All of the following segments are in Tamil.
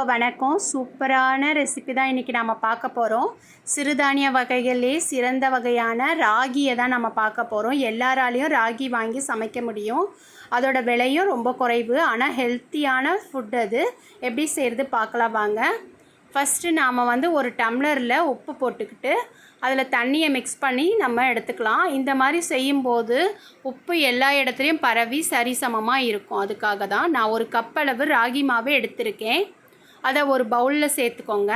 வணக்கம். சூப்பரான ரெசிபி தான் இன்றைக்கி நம்ம பார்க்க போகிறோம். சிறுதானிய வகைகளே சிறந்த வகையான ராகியை தான் நம்ம பார்க்க போகிறோம். எல்லாராலையும் ராகி வாங்கி சமைக்க முடியும். அதோட விலையும் ரொம்ப குறைவு. ஆனால் ஹெல்த்தியான ஃபுட் அது. எப்படி செய்கிறது பார்க்கலாம் வாங்க. ஃபஸ்ட்டு நாம் ஒரு டம்ளரில் உப்பு போட்டுக்கிட்டு அதில் தண்ணியை மிக்ஸ் பண்ணி நம்ம எடுத்துக்கலாம். இந்த மாதிரி செய்யும்போது உப்பு எல்லா இடத்துலையும் பரவி சரிசமமாக இருக்கும். அதுக்காக தான் நான் ஒரு கப் அளவு ராகி மாவு எடுத்திருக்கேன். அதை ஒரு பவுலில் சேர்த்துக்கோங்க.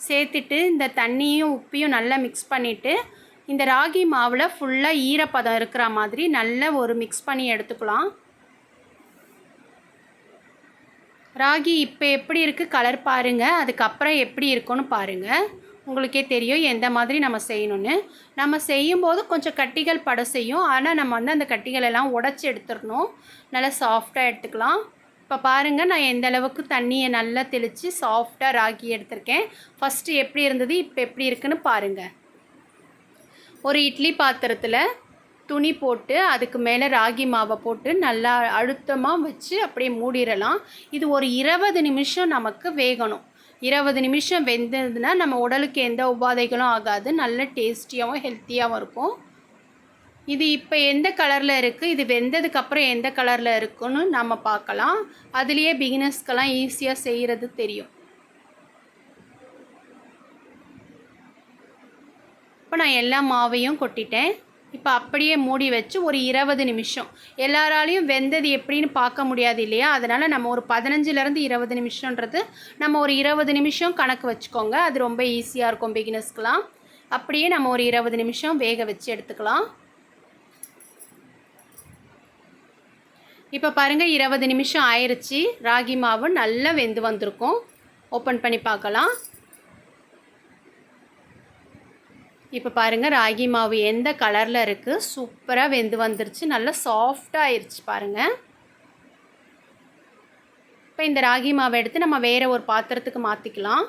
சேர்த்துட்டு இந்த தண்ணியும் உப்பையும் நல்லா மிக்ஸ் பண்ணிவிட்டு இந்த ராகி மாவில் ஃபுல்லாக ஈரப்பதம் இருக்கிற மாதிரி நல்லா ஒரு மிக்ஸ் பண்ணி எடுத்துக்கலாம். ராகி இப்போ எப்படி இருக்குது கலர் பாருங்கள். அதுக்கப்புறம் எப்படி இருக்குன்னு பாருங்கள். உங்களுக்கே தெரியும் எந்த மாதிரி நம்ம செய்யணும்னு. நம்ம செய்யும்போது கொஞ்சம் கட்டிகள் பட செய்யும். ஆனால் நம்ம அந்த கட்டிகள் எல்லாம் உடச்சி எடுத்துடணும். நல்லா சாஃப்டாக எடுத்துக்கலாம். இப்போ பாருங்கள், நான் எந்த அளவுக்கு தண்ணியை நல்லா தெளித்து சாஃப்டாக ராகி எடுத்திருக்கேன். ஃபஸ்ட்டு எப்படி இருந்தது, இப்போ எப்படி இருக்குன்னு பாருங்கள். ஒரு இட்லி பாத்திரத்தில் துணி போட்டு அதுக்கு மேலே ராகி மாவை போட்டு நல்லா அழுத்தமாக வச்சு அப்படியே மூடிடலாம். இது ஒரு 20 நிமிஷம் நமக்கு வேகணும். 20 நிமிஷம் வெந்ததுன்னா நம்ம உடலுக்கு எந்த உபாதைகளும் ஆகாது. நல்ல டேஸ்டியாகவும் ஹெல்த்தியாகவும் இருக்கும். இது இப்போ எந்த கலரில் இருக்குது, இது வெந்ததுக்கப்புறம் எந்த கலரில் இருக்குன்னு நம்ம பார்க்கலாம். அதுலேயே பிகினர்ஸ்க்கெல்லாம் ஈஸியாக செய்கிறது தெரியும். இப்போ நான் எல்லா மாவையும் கொட்டிட்டேன். இப்போ அப்படியே மூடி வச்சு ஒரு 20 நிமிஷம். எல்லாராலையும் வெந்தது எப்படின்னு பார்க்க முடியாது இல்லையா? அதனால் நம்ம ஒரு 15லேருந்து 20 நிமிஷன்றது நம்ம ஒரு 20 நிமிஷம் கணக்கு வச்சுக்கோங்க. அது ரொம்ப ஈஸியாக இருக்கும் பிகினர்ஸ்க்கெலாம். அப்படியே நம்ம ஒரு 20 நிமிஷம் வேக வச்சு எடுத்துக்கலாம். இப்போ பாருங்கள், 20 நிமிஷம் ஆயிடுச்சு. ராகி மாவு நல்லா வெந்து வந்திருக்கும். ஓப்பன் பண்ணி பார்க்கலாம். இப்போ பாருங்கள், ராகி மாவு எந்த கலரில் இருக்குது, சூப்பராக வெந்து வந்துருச்சு. நல்லா சாஃப்டாக ஆயிடுச்சு பாருங்கள். இப்போ இந்த ராகி மாவை எடுத்து நம்ம வேறு ஒரு பாத்திரத்துக்கு மாற்றிக்கலாம்.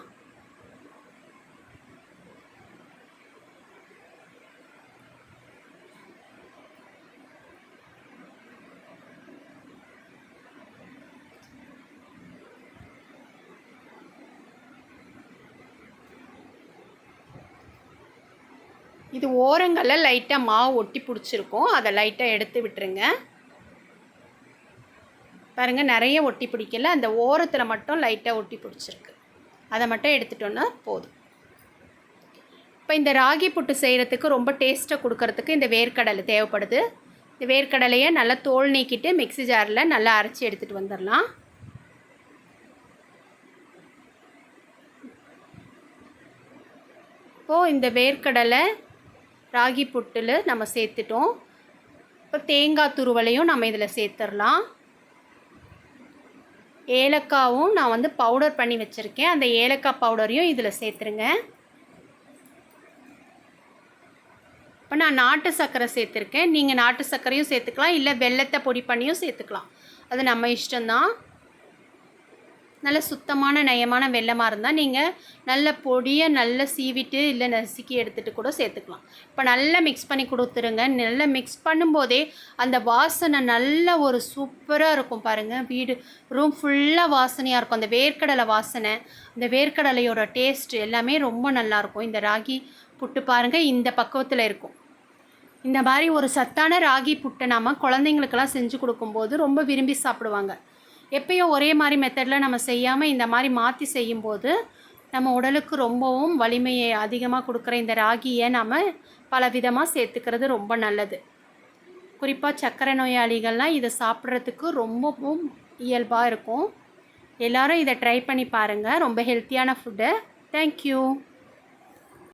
இது ஓரங்களில் லைட்டாக மாவு ஒட்டி பிடிச்சிருக்கும். அதை லைட்டாக எடுத்து விட்டுருங்க. பாருங்கள், நிறைய ஒட்டி பிடிக்கல. அந்த ஓரத்தில் மட்டும் லைட்டாக ஒட்டி பிடிச்சிருக்கு. அதை மட்டும் எடுத்துட்டோன்னா போதும். இப்போ இந்த ராகி புட்டு செய்கிறதுக்கு ரொம்ப டேஸ்ட்டாக கொடுக்கறதுக்கு இந்த வேர்க்கடலை தேவைப்படுது. இந்த வேர்க்கடலையை நல்லா தோல் நீக்கிட்டு மிக்ஸி ஜாரில் நல்லா அரைச்சி எடுத்துகிட்டு வந்துடலாம். இப்போது இந்த வேர்க்கடலை ராகி புட்டில் நம்ம சேர்த்துட்டோம். இப்போ தேங்காய் துருவலையும் நம்ம இதில் சேர்த்துடலாம். ஏலக்காவும் நான் பவுடர் பண்ணி வச்சுருக்கேன். அந்த ஏலக்காய் பவுடரையும் இதில் சேர்த்துருங்க. இப்போ நான் நாட்டு சர்க்கரை சேர்த்துருக்கேன். நீங்கள் நாட்டு சர்க்கரையும் சேர்த்துக்கலாம், இல்லை வெல்லத்தை பொடி பண்ணியும் சேர்த்துக்கலாம். அது நம்ம இஷ்டம்தான். நல்ல சுத்தமான நயமான வெல்லமாக இருந்தால் நீங்கள் நல்ல பொடியை நல்லா சீவிட்டு இல்லை நசுக்கி எடுத்துகிட்டு கூட சேர்த்துக்கலாம். இப்போ நல்லா மிக்ஸ் பண்ணி கொடுத்துருங்க. நல்லா மிக்ஸ் பண்ணும்போதே அந்த வாசனை நல்ல ஒரு சூப்பராக இருக்கும் பாருங்கள். வீடு ரூம் ஃபுல்லாக வாசனையாக இருக்கும். அந்த வேர்க்கடலை வாசனை, அந்த வேர்க்கடலையோட டேஸ்ட்டு எல்லாமே ரொம்ப நல்லாயிருக்கும். இந்த ராகி புட்டு பாருங்கள் இந்த பக்குவத்தில் இருக்கும். இந்த மாதிரி ஒரு சத்தான ராகி புட்டை நாம் குழந்தைங்களுக்கெல்லாம் செஞ்சு கொடுக்கும்போது ரொம்ப விரும்பி சாப்பிடுவாங்க. எப்பயும் ஒரே மாதிரி மெத்தடில் நம்ம செய்யாமல் இந்த மாதிரி மாற்றி செய்யும்போது நம்ம உடலுக்கு ரொம்பவும் வலிமையை அதிகமாக கொடுக்குற இந்த ராகியை நம்ம பல விதமாக சேர்த்துக்கிறது ரொம்ப நல்லது. குறிப்பாக சர்க்கரை நோயாளிகள்லாம் இதை சாப்பிட்றதுக்கு ரொம்பவும் இயல்பாக இருக்கும். எல்லோரும் இதை ட்ரை பண்ணி பாருங்கள். ரொம்ப ஹெல்த்தியான ஃபுட்டு. தேங்க்யூ.